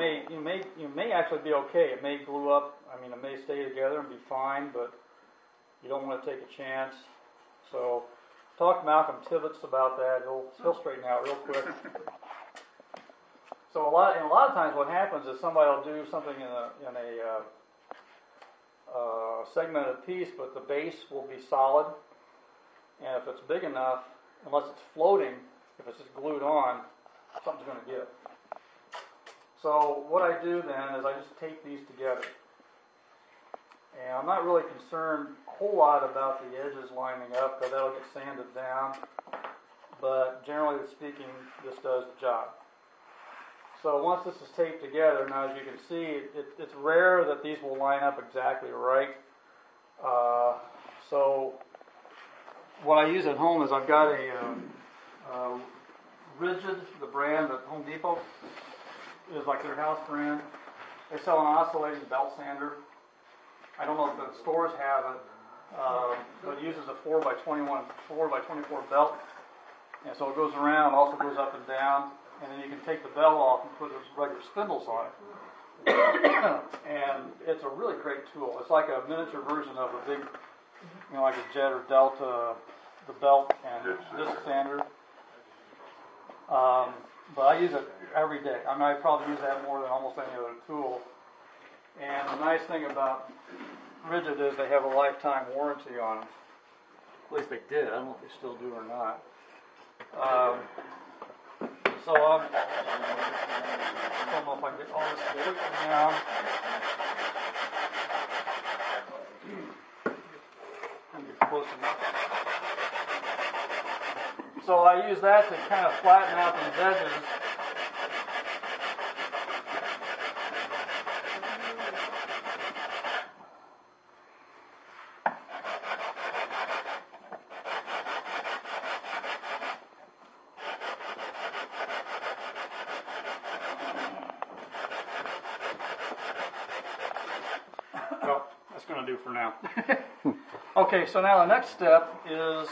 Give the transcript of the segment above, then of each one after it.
may actually be okay. It may glue up. I mean, it may stay together and be fine, but you don't want to take a chance. So talk to Malcolm Tibbetts about that. He'll straighten out real quick. So a lot of times, what happens is somebody will do something in a segmented piece, but the base will be solid. And if it's big enough, unless it's floating, if it's just glued on, something's going to give. So what I do then is I just tape these together. And I'm not really concerned a whole lot about the edges lining up because that'll get sanded down. But generally speaking, this does the job. So once this is taped together, now as you can see, it's rare that these will line up exactly right. So what I use at home is I've got a Rigid, the brand at Home Depot, is like their house brand. They sell an oscillating belt sander. I don't know if the stores have it, but it uses a 4x24 belt. And so it goes around, also goes up and down, and then you can take the belt off and put those regular spindles on it. And it's a really great tool. It's like a miniature version of a big, like a Jet or Delta, the belt and disc sander. But I use it every day. I mean, I probably use that more than almost any other tool. And the nice thing about Rigid is they have a lifetime warranty on them. At least they did. I don't know if they still do or not. So I don't know if I can get all this completely down. I'll get close enough. So I use that to kind of flatten out these edges. Well, that's going to do for now. Okay, so now the next step is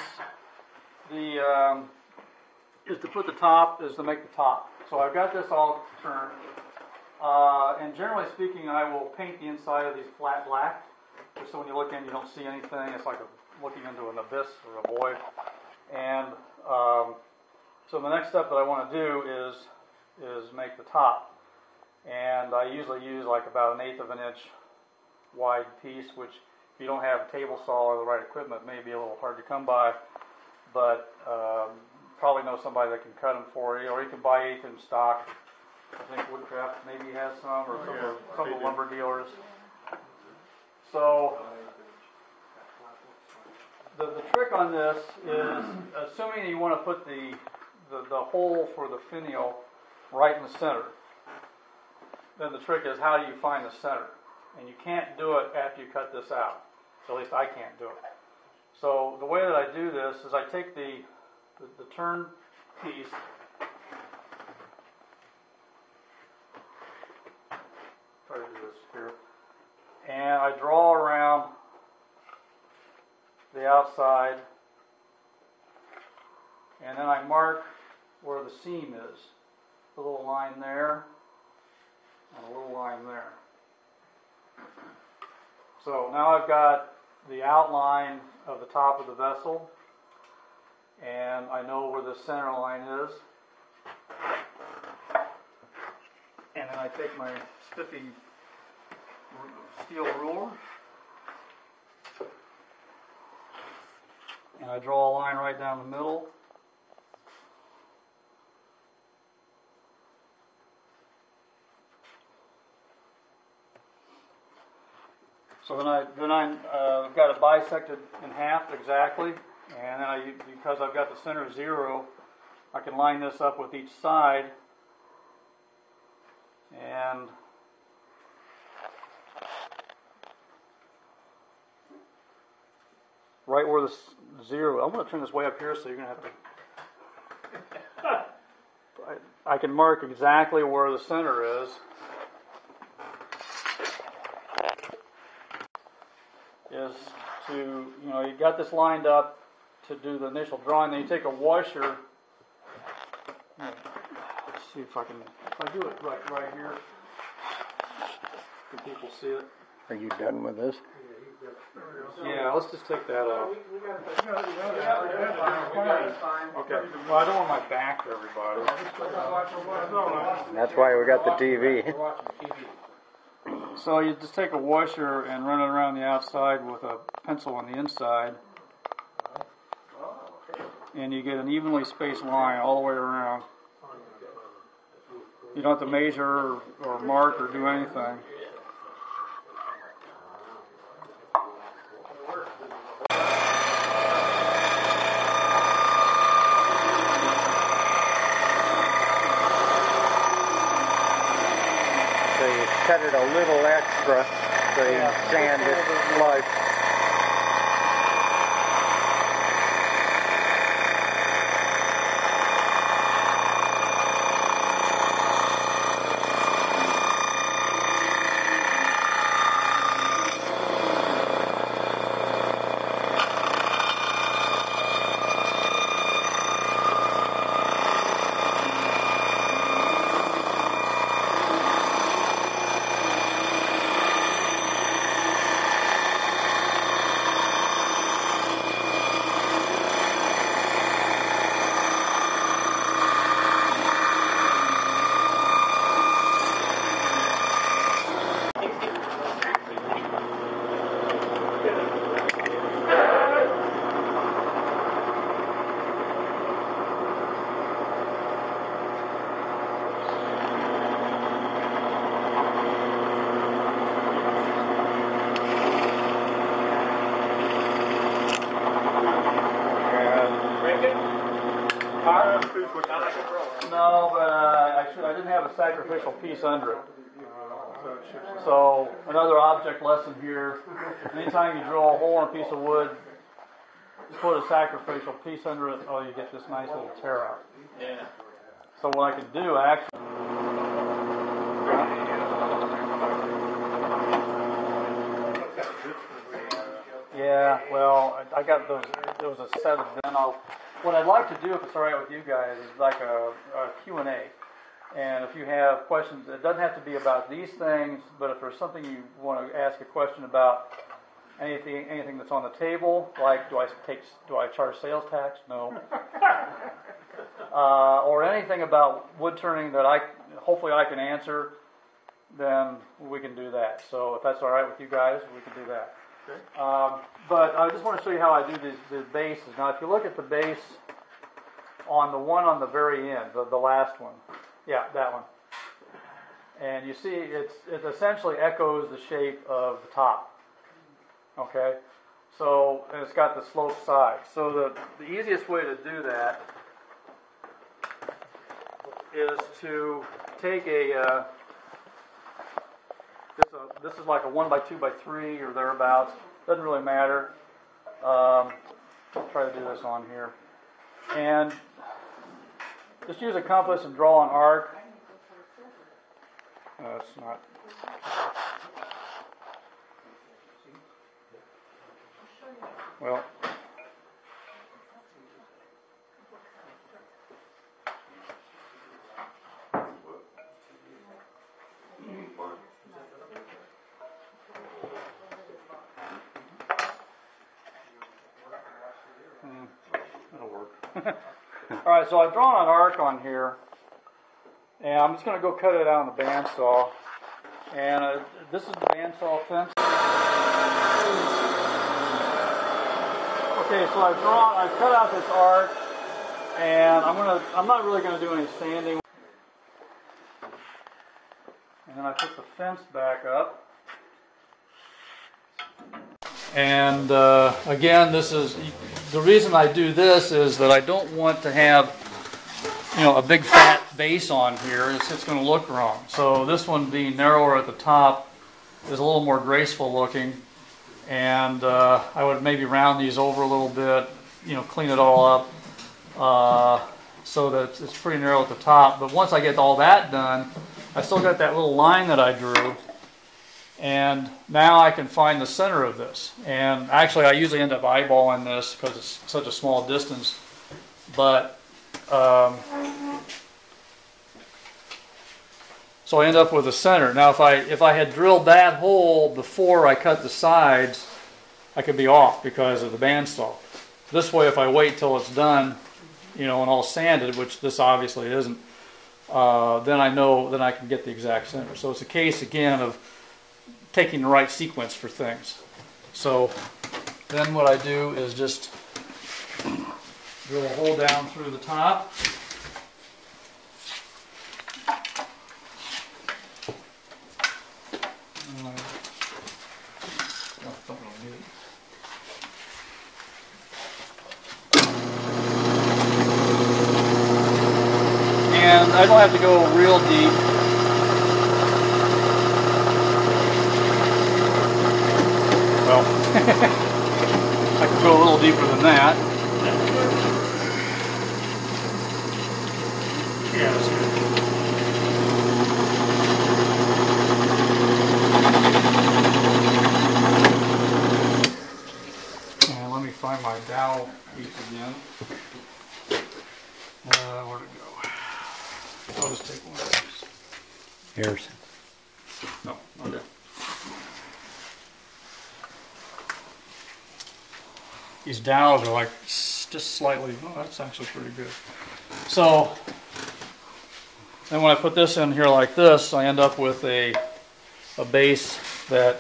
to put the top, is to make the top. So I've got this all turned, and generally speaking, I will paint the inside of these flat black, just so when you look in, you don't see anything. It's like looking into an abyss or a void. And so the next step that I want to do is make the top, and I usually use like about 1/8 of an inch wide piece, which if you don't have a table saw or the right equipment, may be a little hard to come by, but probably know somebody that can cut them for you, or you can buy 1/8 in stock. I think Woodcraft maybe has some, or some of the lumber dealers. So the trick on this is, assuming you want to put the hole for the finial right in the center, then the trick is, how do you find the center? And you can't do it after you cut this out. So at least I can't do it. So the way that I do this is I take the turn piece, try to do this here, and I draw around the outside, and then I mark where the seam is. A little line there, and a little line there. So now I've got the outline of the top of the vessel, and I know where the center line is. And then I take my spiffy steel ruler, and I draw a line right down the middle. So then I've got it bisected in half exactly, and then because I've got the center 0, I can line this up with each side, and right where the 0. I'm going to turn this way up here, so you're going to have to. I can mark exactly where the center is. Is to, you got this lined up to do the initial drawing, then you take a washer. Let's see if I do it right here. Can people see it? Are you done with this? Yeah, let's just take that off. Okay. Well, I don't want my back to everybody. That's why we got the TV. So you just take a washer and run it around the outside with a pencil on the inside. And you get an evenly spaced line all the way around. You don't have to measure or mark or do anything. So you cut it a little extra so you can sand it flush. No, but I didn't have a sacrificial piece under it. So another object lesson here. Anytime you drill a hole in a piece of wood, put a sacrificial piece under it, oh, you get this nice little tear out. Yeah. So what I could do actually. Yeah, well, I got those. There was a set of them. What I'd like to do, if it's all right with you guys, is like a Q&A. And if you have questions, it doesn't have to be about these things, but if there's something you want to ask a question about, anything that's on the table, like do I charge sales tax? No. Or anything about wood turning that hopefully I can answer, then we can do that. So if that's all right with you guys, we can do that. Okay. But I just want to show you how I do the bases. Now, if you look at the base on the one on the very end, the last one, yeah, that one, and you see it essentially echoes the shape of the top. Okay, so and it's got the sloped side. So the easiest way to do that is to take this is like a 1x2x3 or thereabouts. Doesn't really matter. I'll try to do this on here. And just use a compass and draw an arc. It's not. Well. That'll work. All right, so I've drawn an arc on here, and I'm just going to go cut it out on the bandsaw. And this is the bandsaw fence. Okay, so I've cut out this arc, and I'm not really going to do any sanding. And then I put the fence back up. And again, this is the reason I do this is that I don't want to have, a big fat base on here. It's going to look wrong. So this one being narrower at the top is a little more graceful looking, and I would maybe round these over a little bit, clean it all up so that it's pretty narrow at the top. But once I get all that done, I still got that little line that I drew. And now I can find the center of this. And actually I usually end up eyeballing this because it's such a small distance. But So I end up with a center. Now if I had drilled that hole before I cut the sides, I could be off because of the bandsaw. This way, if I wait till it's done, you know, and all sanded, which this obviously isn't, then I know that I can get the exact center. So it's a case again of taking the right sequence for things. So then what I do is just drill a hole down through the top. And I don't have to go real deep. Well, I could go a little deeper than that. Yeah, that's good. And let me find my dowel piece again. Where'd it go? I'll just take one of these. Here's. No, okay. These dowels are like just slightly, oh, that's actually pretty good. So, then when I put this in here like this, I end up with a base that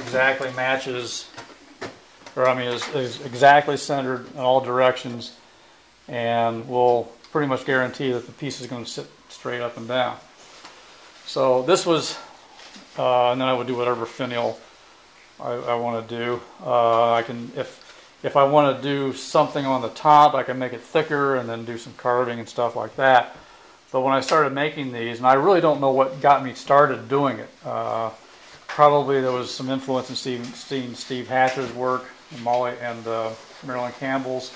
exactly matches, or I mean is exactly centered in all directions, and will pretty much guarantee that the piece is going to sit straight up and down. So this was, and then I would do whatever finial I want to do. I can, if I want to do something on the top, I can make it thicker and then do some carving and stuff like that. But when I started making these, and I really don't know what got me started doing it. Probably there was some influence in seeing Steve Hatcher's work, and Molly and Marilyn Campbell's.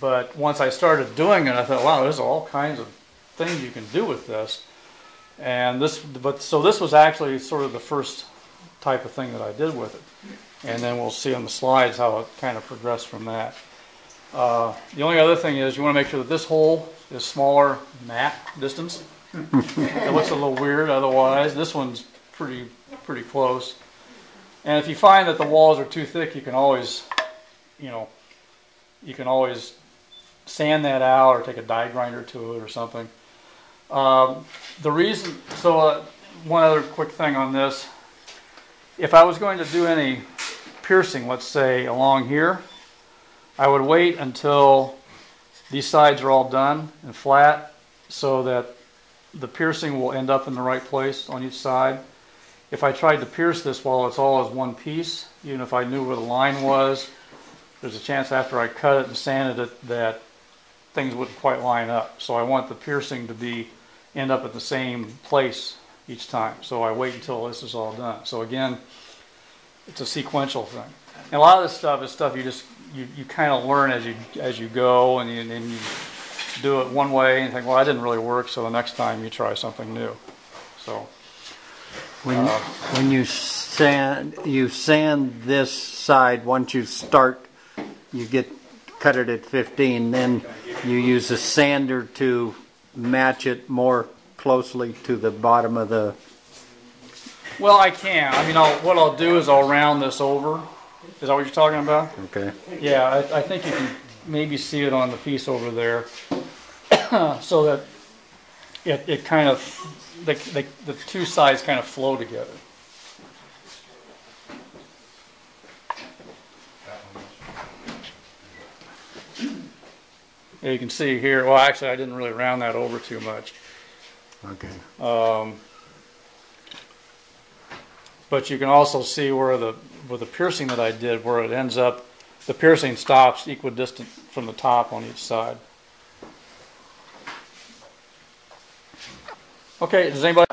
But once I started doing it, I thought, wow, there's all kinds of things you can do with this. And so this was actually sort of the first type of thing that I did with it. And then we'll see on the slides how it kind of progressed from that. The only other thing is you want to make sure that this hole is smaller than that distance. It looks a little weird otherwise. This one's pretty close. And if you find that the walls are too thick, you can always, you know, sand that out or take a die grinder to it or something. The reason, so one other quick thing on this, if I was going to do any piercing, let's say along here, I would wait until these sides are all done and flat so that the piercing will end up in the right place on each side. If I tried to pierce this while it's all as one piece, even if I knew where the line was, there's a chance after I cut it and sanded it that things wouldn't quite line up. So I want the piercing to end up at the same place each time. So I wait until this is all done. So again, it's a sequential thing. And a lot of this stuff is stuff you kind of learn as you go, and you do it one way and think, well, that didn't really work. So the next time you try something new. So when you sand this side, once you start, you cut it at 15, then you use a sander to match it more closely to the bottom of the... Well, I can. I mean, what I'll do is I'll round this over. Is that what you're talking about? Okay. Yeah, I think you can maybe see it on the piece over there. So that it kind of, the two sides kind of flow together. Yeah, you can see here, well actually I didn't really round that over too much. Okay. But you can also see where the piercing that I did, where it ends up, the piercing stops equidistant from the top on each side. Okay, does anybody...